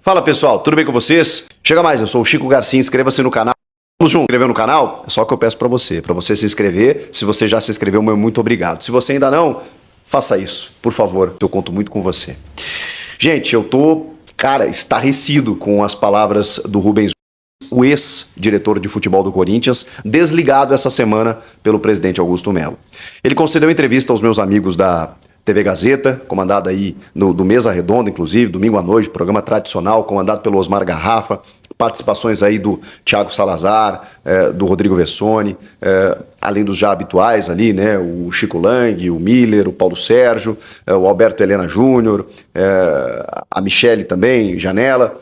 Fala pessoal, tudo bem com vocês? Chega mais, eu sou o Chico Garcia, inscreva-se no canal. Vamos junto, inscrever no canal? É só o que eu peço pra você se inscrever. Se você já se inscreveu, meu muito obrigado. Se você ainda não, faça isso, por favor, eu conto muito com você. Gente, eu tô, estarrecido com as palavras do Rubens, o ex-diretor de futebol do Corinthians, desligado essa semana pelo presidente Augusto Melo. Ele concedeu entrevista aos meus amigos da TV Gazeta, comandada aí do Mesa Redonda, inclusive, domingo à noite, programa tradicional, comandado pelo Osmar Garrafa, participações aí do Thiago Salazar, do Rodrigo Vessone, além dos já habituais ali, né, o Chico Lang, o Miller, o Paulo Sérgio, o Alberto Helena Júnior, a Michele também, Janela,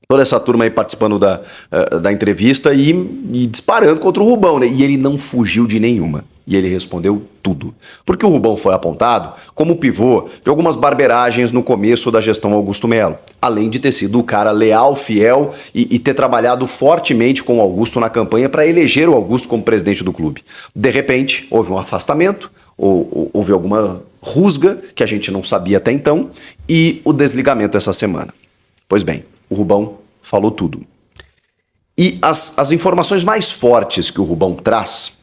toda essa turma aí participando da entrevista e disparando contra o Rubão, né? E ele não fugiu de nenhuma. E ele respondeu tudo. Porque o Rubão foi apontado como pivô de algumas barberagens no começo da gestão Augusto Melo. Além de ter sido o cara leal, fiel e ter trabalhado fortemente com o Augusto na campanha para eleger o Augusto como presidente do clube. De repente, houve um afastamento, houve alguma rusga que a gente não sabia até então e o desligamento essa semana. Pois bem, o Rubão falou tudo. E as informações mais fortes que o Rubão traz,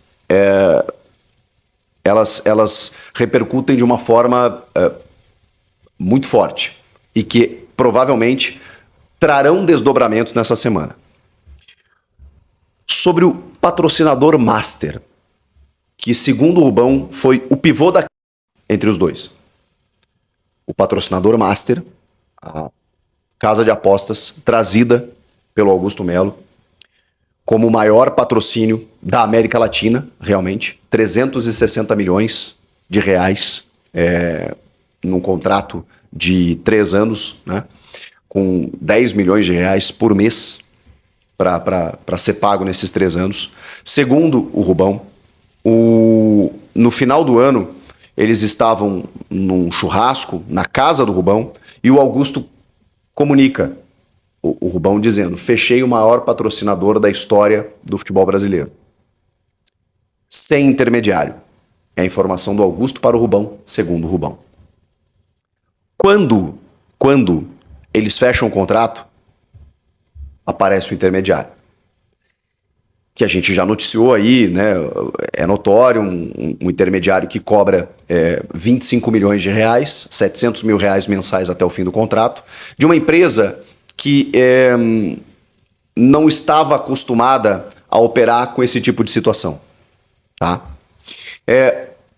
elas repercutem de uma forma muito forte e que provavelmente trarão desdobramentos nessa semana. Sobre o patrocinador master, que segundo o Rubão foi o pivô entre os dois. O patrocinador master, a casa de apostas trazida pelo Augusto Melo como o maior patrocínio da América Latina, realmente, 360 milhões de reais num contrato de 3 anos, né, com 10 milhões de reais por mês para ser pago nesses 3 anos. Segundo o Rubão, no final do ano, eles estavam num churrasco na casa do Rubão e o Augusto comunica o Rubão dizendo: fechei o maior patrocinador da história do futebol brasileiro. Sem intermediário. É a informação do Augusto para o Rubão, segundo o Rubão. Quando eles fecham o contrato, aparece o intermediário. Que a gente já noticiou aí, né? É notório, um intermediário que cobra 25 milhões de reais, 700 mil reais mensais até o fim do contrato, de uma empresa que não estava acostumada a operar com esse tipo de situação. Tá?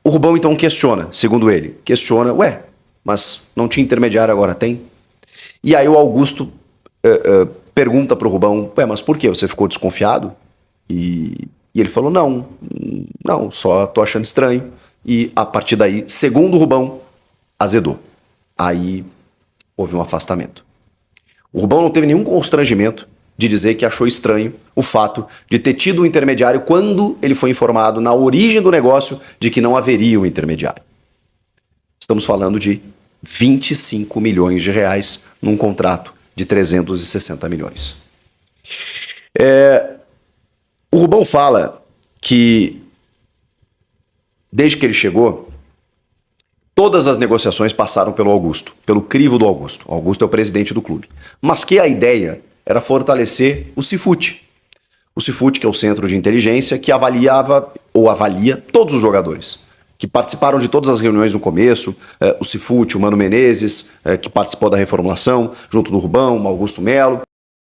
O Rubão então questiona, segundo ele, mas não tinha intermediário, agora tem? E aí o Augusto pergunta para o Rubão, mas por quê? Você ficou desconfiado? E ele falou, não, só tô achando estranho. E a partir daí, segundo o Rubão, azedou. Aí houve um afastamento. O Rubão não teve nenhum constrangimento de dizer que achou estranho o fato de ter tido um intermediário quando ele foi informado na origem do negócio de que não haveria um intermediário. Estamos falando de 25 milhões de reais num contrato de 360 milhões. O Rubão fala que, desde que ele chegou, todas as negociações passaram pelo Augusto, pelo crivo do Augusto. O Augusto é o presidente do clube. Mas que a ideia era fortalecer o Cifute. O Cifute, que é o centro de inteligência que avalia todos os jogadores, que participaram de todas as reuniões no começo, o Cifute, o Mano Menezes, que participou da reformulação, junto do Rubão, o Augusto Melo,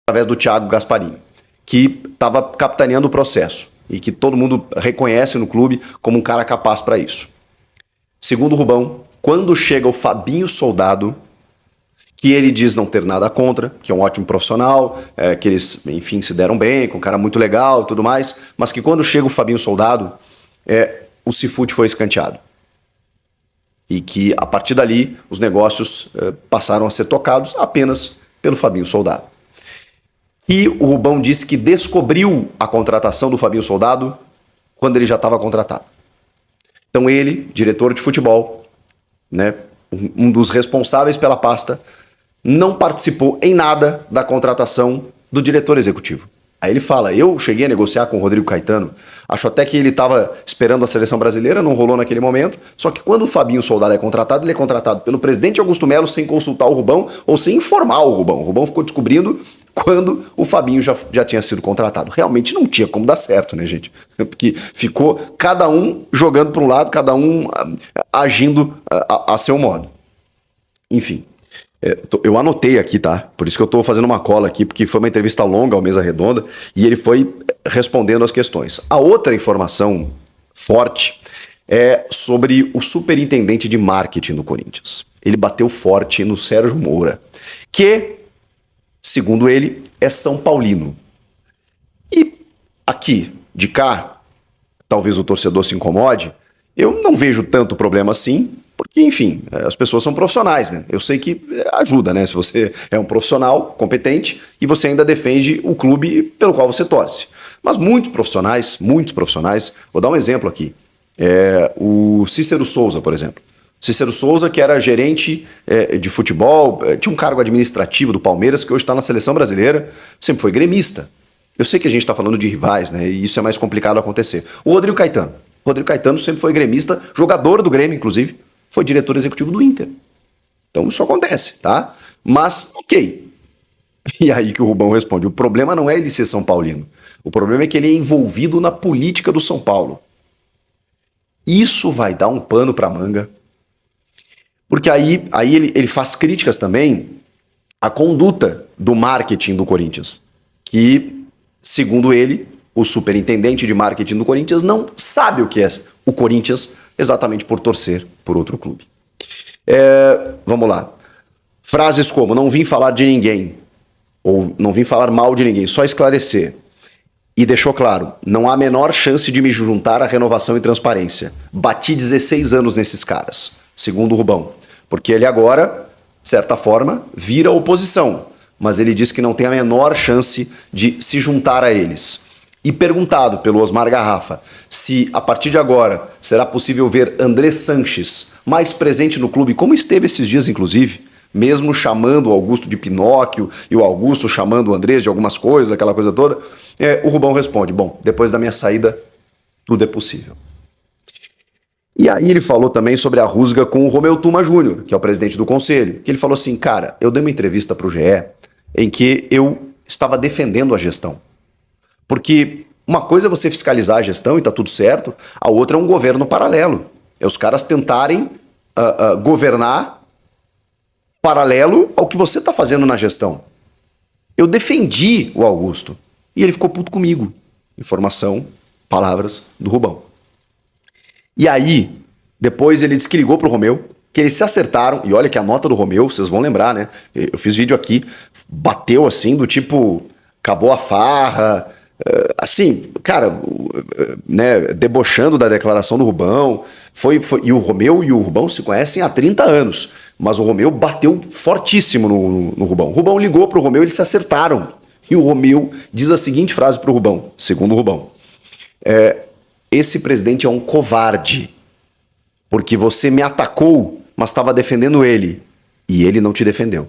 através do Thiago Gasparini, que estava capitaneando o processo e que todo mundo reconhece no clube como um cara capaz para isso. Segundo o Rubão, quando chega o Fabinho Soldado, que ele diz não ter nada contra, que é um ótimo profissional, que eles, enfim, se deram bem, com um cara muito legal e tudo mais, mas que quando chega o Fabinho Soldado, o Cifute foi escanteado. E que, a partir dali, os negócios passaram a ser tocados apenas pelo Fabinho Soldado. E o Rubão disse que descobriu a contratação do Fabinho Soldado quando ele já estava contratado. Então ele, diretor de futebol, né, um dos responsáveis pela pasta, não participou em nada da contratação do diretor executivo. Aí ele fala, eu cheguei a negociar com o Rodrigo Caetano, acho até que ele estava esperando a seleção brasileira, não rolou naquele momento, só que quando o Fabinho Soldado é contratado, ele é contratado pelo presidente Augusto Melo sem consultar o Rubão ou sem informar o Rubão. O Rubão ficou descobrindo quando o Fabinho já tinha sido contratado. Realmente não tinha como dar certo, né, gente? Porque ficou cada um jogando para um lado, cada um agindo a seu modo. Enfim. Eu anotei aqui, tá? Por isso que eu tô fazendo uma cola aqui, porque foi uma entrevista longa ao Mesa Redonda e ele foi respondendo as questões. A outra informação forte é sobre o superintendente de marketing do Corinthians. Ele bateu forte no Sérgio Moura, que, segundo ele, é São Paulino. E aqui, de cá, talvez o torcedor se incomode, eu não vejo tanto problema assim, porque, enfim, as pessoas são profissionais, né? Eu sei que ajuda, né? Se você é um profissional competente e você ainda defende o clube pelo qual você torce. Mas muitos profissionais, vou dar um exemplo aqui. O Cícero Souza, por exemplo. Cícero Souza, que era gerente de futebol, tinha um cargo administrativo do Palmeiras, que hoje está na seleção brasileira, sempre foi gremista. Eu sei que a gente está falando de rivais, né? E isso é mais complicado acontecer. O Rodrigo Caetano. O Rodrigo Caetano sempre foi gremista, jogador do Grêmio, inclusive. Foi diretor executivo do Inter. Então isso acontece, tá? Mas, ok. E aí que o Rubão responde, o problema não é ele ser São Paulino. O problema é que ele é envolvido na política do São Paulo. Isso vai dar um pano pra manga. Porque aí ele faz críticas também à conduta do marketing do Corinthians. Que, segundo ele, o superintendente de marketing do Corinthians não sabe o que é o Corinthians exatamente por torcer por outro clube. Vamos lá. Frases como, não vim falar de ninguém, ou não vim falar mal de ninguém, só esclarecer. E deixou claro, não há a menor chance de me juntar à Renovação e Transparência. Bati 16 anos nesses caras, segundo o Rubão. Porque ele agora, de certa forma, vira oposição. Mas ele diz que não tem a menor chance de se juntar a eles. E perguntado pelo Osmar Garrafa se, a partir de agora, será possível ver André Sanches mais presente no clube, como esteve esses dias, inclusive, mesmo chamando o Augusto de Pinóquio e o Augusto chamando o Andrés de algumas coisas, aquela coisa toda, o Rubão responde, bom, depois da minha saída, tudo é possível. E aí ele falou também sobre a rusga com o Romeu Tuma Júnior, que é o presidente do conselho, que ele falou assim, cara, eu dei uma entrevista para o GE em que eu estava defendendo a gestão. Porque uma coisa é você fiscalizar a gestão e tá tudo certo, a outra é um governo paralelo. É os caras tentarem governar paralelo ao que você tá fazendo na gestão. Eu defendi o Augusto e ele ficou puto comigo. Informação, palavras do Rubão. E aí, depois ele disse que ligou pro Romeu, que eles se acertaram, e olha que a nota do Romeu, vocês vão lembrar, né? Eu fiz vídeo aqui, bateu assim, do tipo, acabou a farra, assim, cara, né, debochando da declaração do Rubão, e o Romeu e o Rubão se conhecem há 30 anos, mas o Romeu bateu fortíssimo no Rubão. O Rubão ligou pro Romeu, eles se acertaram, e o Romeu diz a seguinte frase pro Rubão, segundo o Rubão, esse presidente é um covarde, porque você me atacou, mas estava defendendo ele, e ele não te defendeu.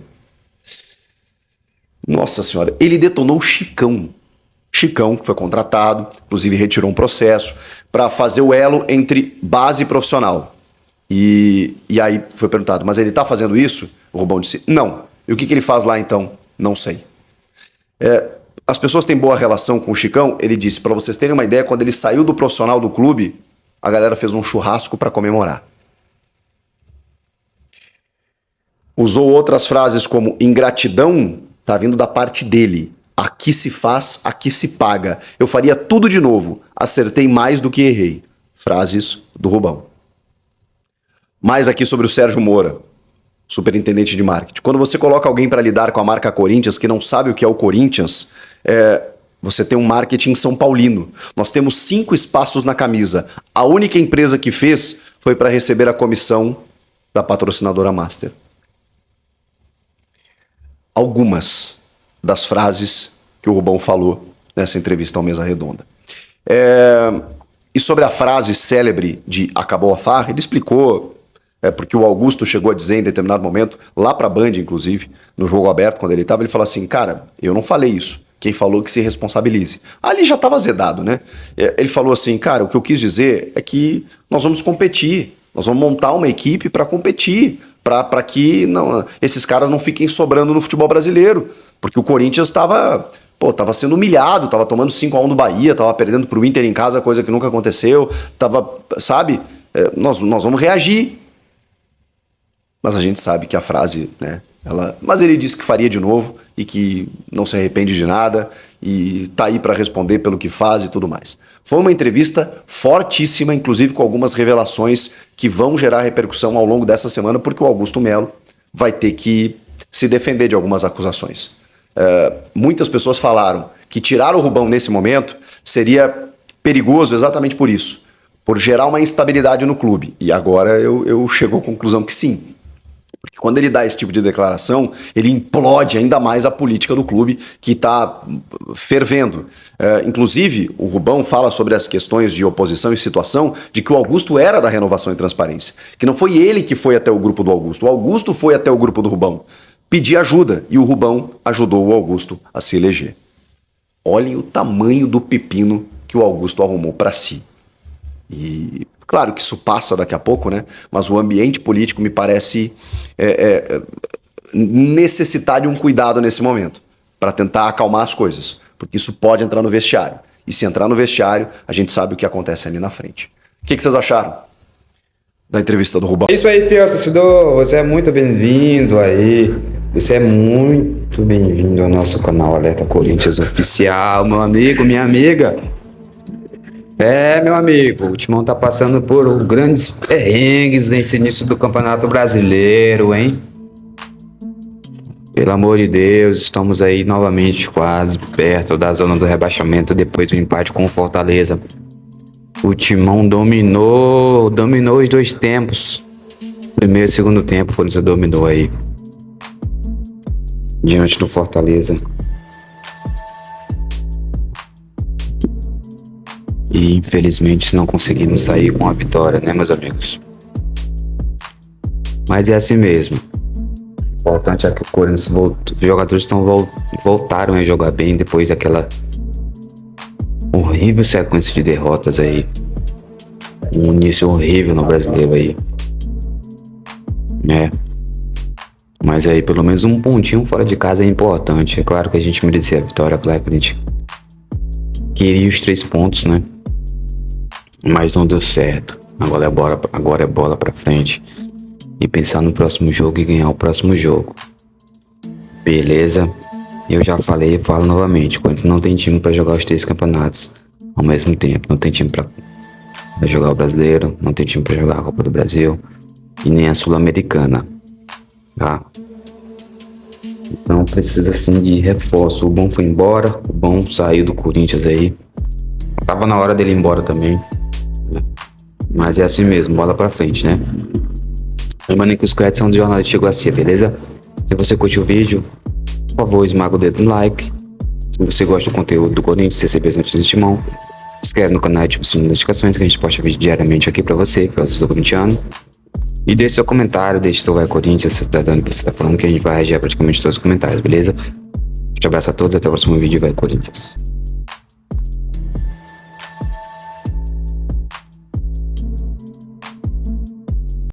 Nossa senhora, ele detonou o Chicão. Chicão, que foi contratado, inclusive retirou um processo para fazer o elo entre base e profissional. E aí foi perguntado, mas ele está fazendo isso? O Rubão disse, não. E o que ele faz lá então? Não sei. As pessoas têm boa relação com o Chicão, ele disse, para vocês terem uma ideia, quando ele saiu do profissional do clube, a galera fez um churrasco para comemorar. Usou outras frases como ingratidão, tá vindo da parte dele. Aqui se faz, aqui se paga. Eu faria tudo de novo. Acertei mais do que errei. Frases do Rubão. Mais aqui sobre o Sérgio Moura, superintendente de marketing. Quando você coloca alguém para lidar com a marca Corinthians, que não sabe o que é o Corinthians, você tem um marketing São Paulino. Nós temos 5 espaços na camisa. A única empresa que fez foi para receber a comissão da patrocinadora Master. Algumas das frases que o Rubão falou nessa entrevista ao Mesa Redonda. E sobre a frase célebre de acabou a farra, ele explicou, porque o Augusto chegou a dizer em determinado momento, lá pra Band, inclusive, no Jogo Aberto, quando ele estava, ele falou assim, cara, eu não falei isso. Quem falou que se responsabilize. Ali já estava azedado, né? Ele falou assim, cara, o que eu quis dizer é que nós vamos competir, nós vamos montar uma equipe para competir, para que esses caras não fiquem sobrando no futebol brasileiro, porque o Corinthians estava sendo humilhado, estava tomando 5-1 do Bahia, estava perdendo pro Inter em casa, coisa que nunca aconteceu, sabe? Nós vamos reagir. Mas a gente sabe que a frase, né? Mas ele disse que faria de novo e que não se arrepende de nada e tá aí para responder pelo que faz e tudo mais. Foi uma entrevista fortíssima, inclusive com algumas revelações que vão gerar repercussão ao longo dessa semana, porque o Augusto Melo vai ter que se defender de algumas acusações. Muitas pessoas falaram que tirar o Rubão nesse momento seria perigoso exatamente por isso, por gerar uma instabilidade no clube. E agora eu chego à conclusão que sim. Porque quando ele dá esse tipo de declaração, ele implode ainda mais a política do clube que está fervendo. Inclusive, o Rubão fala sobre as questões de oposição e situação de que o Augusto era da Renovação e Transparência. Que não foi ele que foi até o grupo do Augusto. O Augusto foi até o grupo do Rubão pedir ajuda e o Rubão ajudou o Augusto a se eleger. Olhem o tamanho do pepino que o Augusto arrumou para si. E claro que isso passa daqui a pouco, né? Mas o ambiente político me parece necessitar de um cuidado nesse momento para tentar acalmar as coisas, porque isso pode entrar no vestiário. E se entrar no vestiário, a gente sabe o que acontece ali na frente. O que vocês acharam da entrevista do Rubão? É isso aí, fiel torcedor. Você é muito bem-vindo aí. Você é muito bem-vindo ao nosso canal Alerta Corinthians Oficial, meu amigo, minha amiga. Meu amigo, o Timão tá passando por grandes perrengues nesse início do Campeonato Brasileiro, hein? Pelo amor de Deus, estamos aí novamente quase perto da zona do rebaixamento depois do empate com o Fortaleza. O Timão dominou os dois tempos. Primeiro e segundo tempo, quando você dominou aí. Diante do Fortaleza. E infelizmente não conseguimos sair com a vitória, né, meus amigos? Mas é assim mesmo. O importante é que o Corinthians os jogadores voltaram a jogar bem depois daquela horrível sequência de derrotas aí. Um início horrível no Brasileiro aí. Mas aí pelo menos um pontinho fora de casa é importante. É claro que a gente merecia a vitória, é claro que a gente queria os 3 pontos, né? Mas não deu certo. Agora é bola pra frente. E pensar no próximo jogo e ganhar o próximo jogo. Beleza? Eu já falei e falo novamente. Quando não tem time pra jogar os 3 campeonatos ao mesmo tempo. Não tem time pra jogar o Brasileiro. Não tem time pra jogar a Copa do Brasil. E nem a Sul-Americana. Tá? Então precisa sim de reforço. O Bom foi embora. O Bom saiu do Corinthians aí. Tava na hora dele ir embora também. Mas é assim mesmo, bola pra frente, né? Lembrando que os créditos são do jornalista Garcia, beleza? Se você curtiu o vídeo, por favor, esmaga o dedo no like. Se você gosta do conteúdo do Corinthians, receber as notícias de Timão, se inscreve no canal e ativa o sininho de notificações que a gente posta vídeo diariamente aqui pra você, que é o corintiano. E deixe seu comentário, deixe seu vai Corinthians, se tá dando o que você tá falando, que a gente vai reagir a praticamente todos os comentários, beleza? Um abraço a todos, até o próximo vídeo, vai Corinthians.